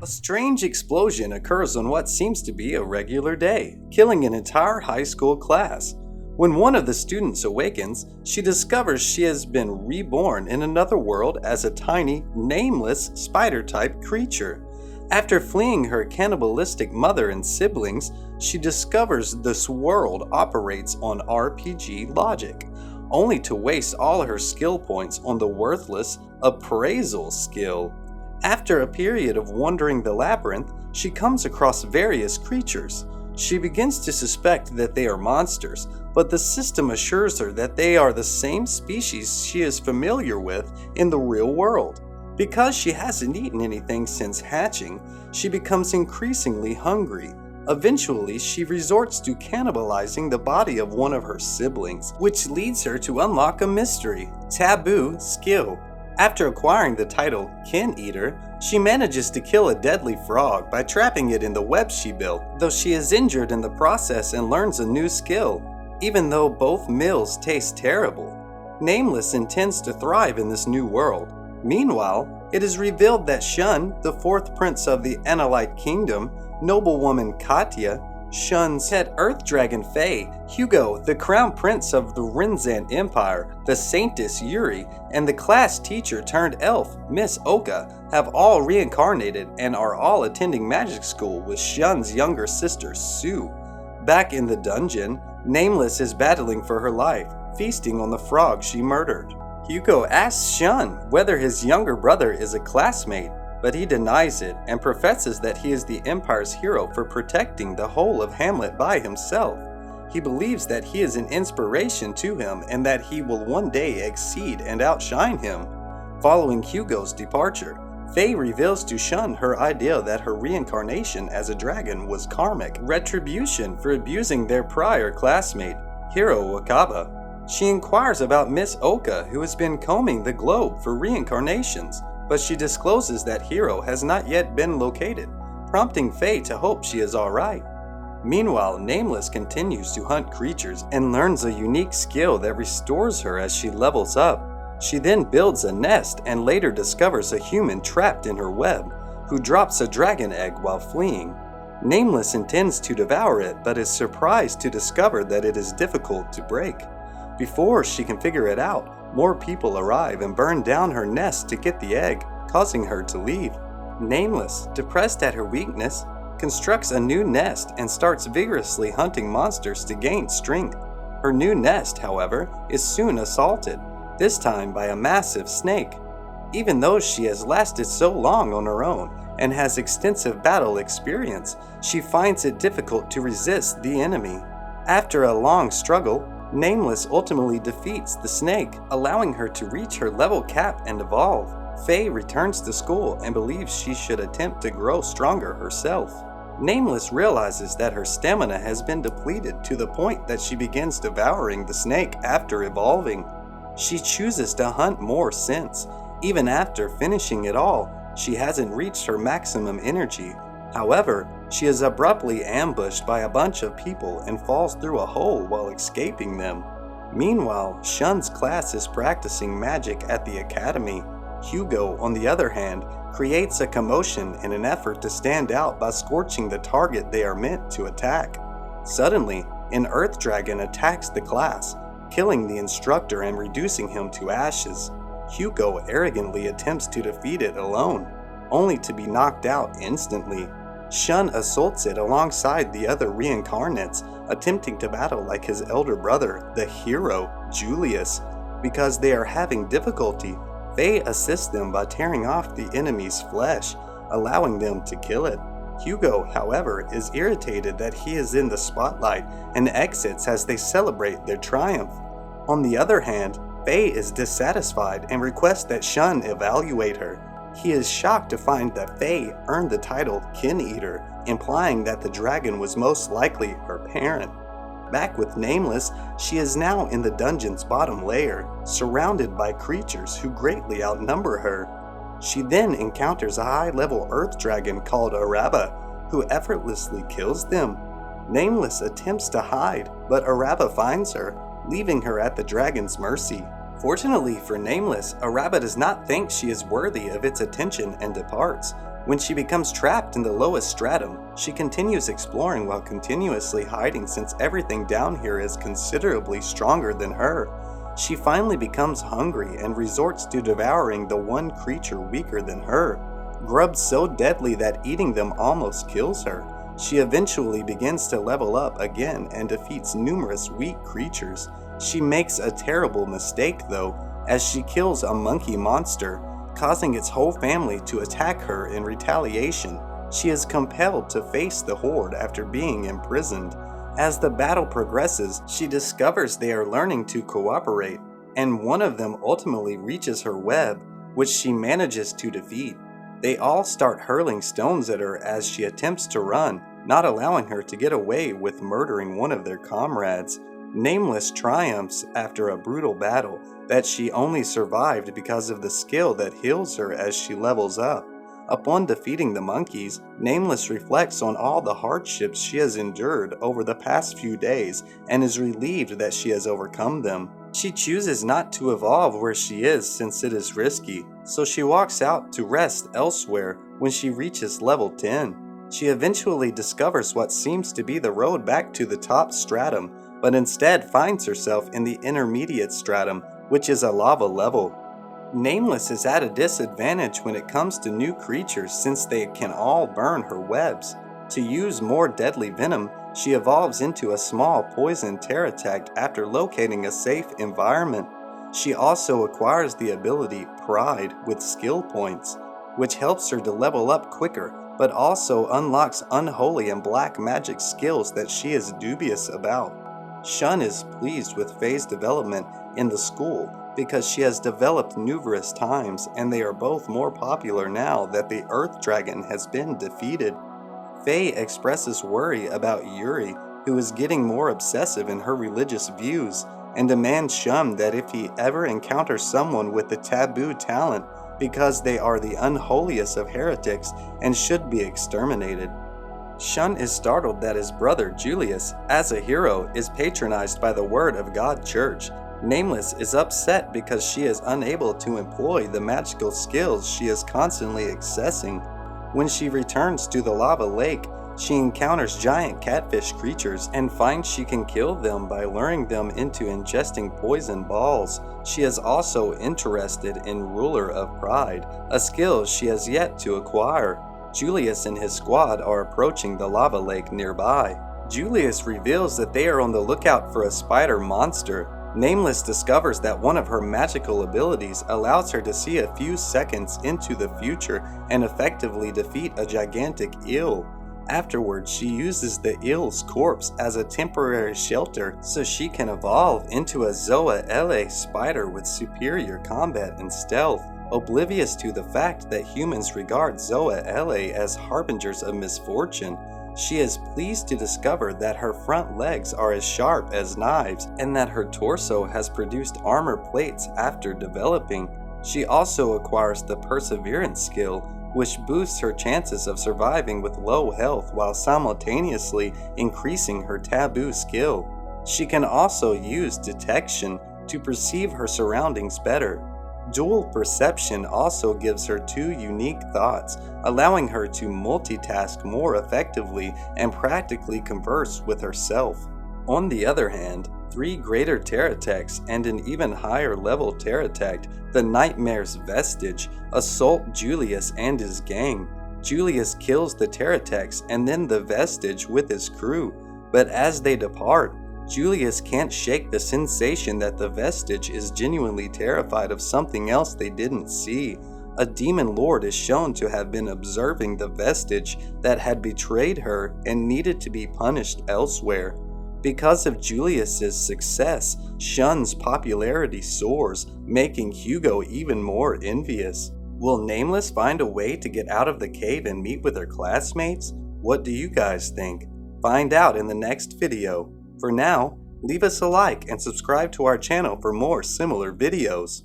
A strange explosion occurs on what seems to be a regular day, killing an entire high school class. When one of the students awakens, she discovers she has been reborn in another world as a tiny, nameless, spider-type creature. After fleeing her cannibalistic mother and siblings, she discovers this world operates on RPG logic, only to waste all her skill points on the worthless appraisal skill. After a period of wandering the labyrinth, she comes across various creatures. She begins to suspect that they are monsters, but the system assures her that they are the same species she is familiar with in the real world. Because she hasn't eaten anything since hatching, she becomes increasingly hungry. Eventually, she resorts to cannibalizing the body of one of her siblings, which leads her to unlock a mystery, taboo skill. After acquiring the title Kin Eater, she manages to kill a deadly frog by trapping it in the web she built, though she is injured in the process and learns a new skill, even though both meals taste terrible. Nameless intends to thrive in this new world. Meanwhile, it is revealed that Shun, the fourth prince of the Analite Kingdom, noblewoman Katya, Shun's head Earth Dragon Faye, Hugo, the crown prince of the Rinzan Empire, the Saintess Yuri, and the class teacher turned elf, Miss Oka, have all reincarnated and are all attending magic school with Shun's younger sister, Sue. Back in the dungeon, Nameless is battling for her life, feasting on the frog she murdered. Hugo asks Shun whether his younger brother is a classmate, but he denies it and professes that he is the Empire's hero for protecting the whole of Hamlet by himself. He believes that he is an inspiration to him and that he will one day exceed and outshine him. Following Hugo's departure, Faye reveals to Shun her idea that her reincarnation as a dragon was karmic retribution for abusing their prior classmate, Hiro Wakaba. She inquires about Miss Oka, who has been combing the globe for reincarnations, but she discloses that Hiro has not yet been located, prompting Faye to hope she is alright. Meanwhile, Nameless continues to hunt creatures and learns a unique skill that restores her as she levels up. She then builds a nest and later discovers a human trapped in her web, who drops a dragon egg while fleeing. Nameless intends to devour it, but is surprised to discover that it is difficult to break. Before she can figure it out, more people arrive and burn down her nest to get the egg, causing her to leave. Nameless, depressed at her weakness, constructs a new nest and starts vigorously hunting monsters to gain strength. Her new nest, however, is soon assaulted, this time by a massive snake. Even though she has lasted so long on her own and has extensive battle experience, she finds it difficult to resist the enemy. After a long struggle, Nameless ultimately defeats the snake, allowing her to reach her level cap and evolve. Faye returns to school and believes she should attempt to grow stronger herself. Nameless realizes that her stamina has been depleted to the point that she begins devouring the snake after evolving. She chooses to hunt more since, even after finishing it all, she hasn't reached her maximum energy. However, she is abruptly ambushed by a bunch of people and falls through a hole while escaping them. Meanwhile, Shun's class is practicing magic at the academy. Hugo, on the other hand, creates a commotion in an effort to stand out by scorching the target they are meant to attack. Suddenly, an earth dragon attacks the class, killing the instructor and reducing him to ashes. Hugo arrogantly attempts to defeat it alone, only to be knocked out instantly. Shun assaults it alongside the other reincarnates, attempting to battle like his elder brother, the hero, Julius. Because they are having difficulty, Faye assists them by tearing off the enemy's flesh, allowing them to kill it. Hugo, however, is irritated that he is in the spotlight and exits as they celebrate their triumph. On the other hand, Faye is dissatisfied and requests that Shun evaluate her. He is shocked to find that Faye earned the title Kin Eater, implying that the dragon was most likely her parent. Back with Nameless, she is now in the dungeon's bottom layer, surrounded by creatures who greatly outnumber her. She then encounters a high-level earth dragon called Araba, who effortlessly kills them. Nameless attempts to hide, but Araba finds her, leaving her at the dragon's mercy. Fortunately for Nameless, a rabbit does not think she is worthy of its attention and departs. When she becomes trapped in the lowest stratum, she continues exploring while continuously hiding since everything down here is considerably stronger than her. She finally becomes hungry and resorts to devouring the one creature weaker than her. Grubs so deadly that eating them almost kills her. She eventually begins to level up again and defeats numerous weak creatures. She makes a terrible mistake though, as she kills a monkey monster, causing its whole family to attack her in retaliation. She is compelled to face the horde after being imprisoned. As the battle progresses, she discovers they are learning to cooperate, and one of them ultimately reaches her web, which she manages to defeat. They all start hurling stones at her as she attempts to run, not allowing her to get away with murdering one of their comrades. Nameless triumphs after a brutal battle that she only survived because of the skill that heals her as she levels up. Upon defeating the monkeys, Nameless reflects on all the hardships she has endured over the past few days and is relieved that she has overcome them. She chooses not to evolve where she is since it is risky, so she walks out to rest elsewhere when she reaches level 10. She eventually discovers what seems to be the road back to the top stratum, but instead finds herself in the intermediate stratum, which is a lava level. Nameless is at a disadvantage when it comes to new creatures since they can all burn her webs. To use more deadly venom, she evolves into a small poison pterodactyl after locating a safe environment. She also acquires the ability Pride with skill points, which helps her to level up quicker, but also unlocks unholy and black magic skills that she is dubious about. Shun is pleased with Faye's development in the school because she has developed numerous times and they are both more popular now that the Earth Dragon has been defeated. Faye expresses worry about Yuri, who is getting more obsessive in her religious views, and demands Shun that if he ever encounters someone with the taboo talent, because they are the unholiest of heretics and should be exterminated. Shun is startled that his brother Julius, as a hero, is patronized by the Word of God Church. Nameless is upset because she is unable to employ the magical skills she is constantly accessing. When she returns to the lava lake, she encounters giant catfish creatures and finds she can kill them by luring them into ingesting poison balls. She is also interested in Ruler of Pride, a skill she has yet to acquire. Julius and his squad are approaching the lava lake nearby. Julius reveals that they are on the lookout for a spider monster. Nameless discovers that one of her magical abilities allows her to see a few seconds into the future and effectively defeat a gigantic eel. Afterwards, she uses the eel's corpse as a temporary shelter so she can evolve into a Zoa LA spider with superior combat and stealth. Oblivious to the fact that humans regard Zoa LA as harbingers of misfortune, she is pleased to discover that her front legs are as sharp as knives and that her torso has produced armor plates after developing. She also acquires the Perseverance skill, which boosts her chances of surviving with low health while simultaneously increasing her taboo skill. She can also use Detection to perceive her surroundings better. Dual Perception also gives her two unique thoughts, allowing her to multitask more effectively and practically converse with herself. On the other hand, 3 greater pterodactyls and an even higher level pterodactyl, the Nightmare's Vestige, assault Julius and his gang. Julius kills the pterodactyls and then the Vestige with his crew, but as they depart, Julius can't shake the sensation that the Vestige is genuinely terrified of something else they didn't see. A demon lord is shown to have been observing the Vestige that had betrayed her and needed to be punished elsewhere. Because of Julius's success, Shun's popularity soars, making Hugo even more envious. Will Nameless find a way to get out of the cave and meet with her classmates? What do you guys think? Find out in the next video. For now, leave us a like and subscribe to our channel for more similar videos.